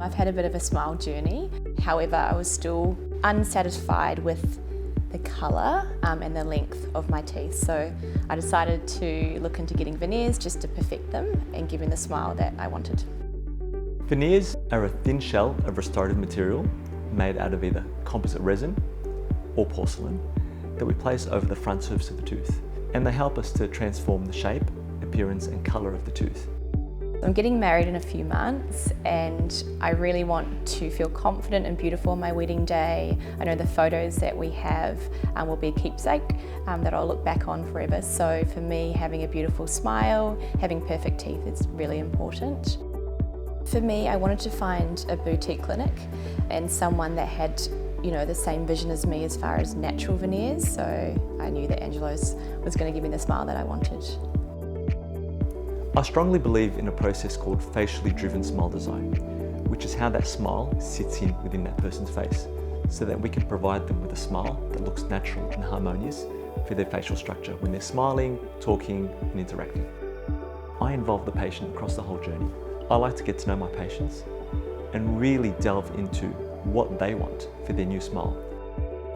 I've had a bit of a smile journey. However, I was still unsatisfied with the colour and the length of my teeth. So I decided to look into getting veneers just to perfect them and give me the smile that I wanted. Veneers are a thin shell of restorative material made out of either composite resin or porcelain that we place over the front surface of the tooth. And they help us to transform the shape, appearance and colour of the tooth. I'm getting married in a few months and I really want to feel confident and beautiful on my wedding day. I know the photos that we have will be a keepsake that I'll look back on forever. So for me, having a beautiful smile, having perfect teeth is really important. For me, I wanted to find a boutique clinic and someone that had the same vision as me as far as natural veneers. So I knew that Angelos was going to give me the smile that I wanted. I strongly believe in a process called facially driven smile design, which is how that smile sits in within that person's face, so that we can provide them with a smile that looks natural and harmonious for their facial structure when they're smiling, talking and interacting. I involve the patient across the whole journey. I like to get to know my patients and really delve into what they want for their new smile.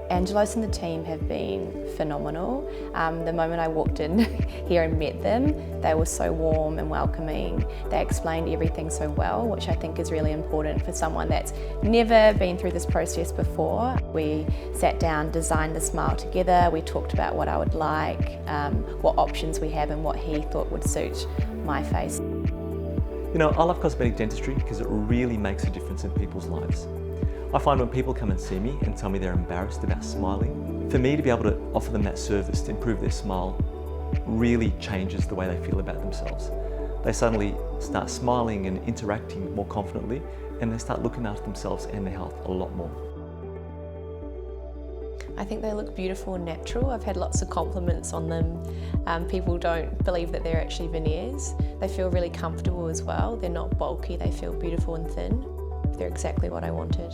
Angelos and the team have been phenomenal. The moment I walked in here and met them, they were so warm and welcoming. They explained everything so well, which I think is really important for someone that's never been through this process before. We sat down, designed the smile together. We talked about what I would like, what options we have and what he thought would suit my face. I love cosmetic dentistry because it really makes a difference in people's lives. I find when people come and see me and tell me they're embarrassed about smiling, for me to be able to offer them that service to improve their smile really changes the way they feel about themselves. They suddenly start smiling and interacting more confidently, and they start looking after themselves and their health a lot more. I think they look beautiful and natural. I've had lots of compliments on them. People don't believe that they're actually veneers. They feel really comfortable as well. They're not bulky, they feel beautiful and thin. They're exactly what I wanted.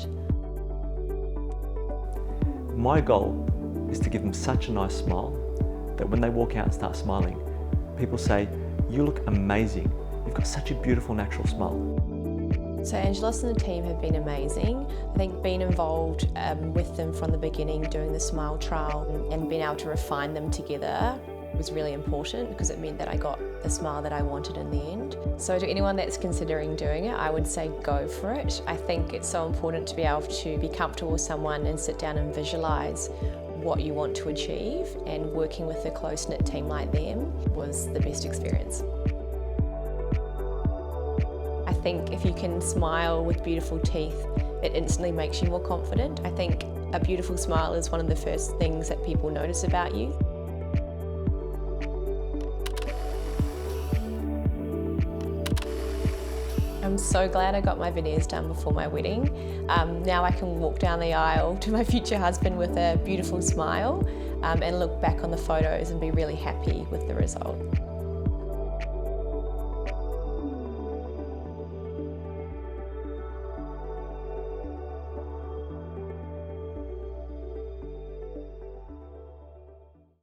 My goal is to give them such a nice smile that when they walk out and start smiling, people say, "You look amazing. You've got such a beautiful natural smile." So Angelos and the team have been amazing. I think being involved with them from the beginning, doing the smile trial and being able to refine them together was really important because it meant that I got the smile that I wanted in the end. So to anyone that's considering doing it, I would say go for it. I think it's so important to be able to be comfortable with someone and sit down and visualise what you want to achieve, and working with a close-knit team like them was the best experience. I think if you can smile with beautiful teeth, it instantly makes you more confident. I think a beautiful smile is one of the first things that people notice about you. I'm so glad I got my veneers done before my wedding. Now I can walk down the aisle to my future husband with a beautiful smile and look back on the photos and be really happy with the result.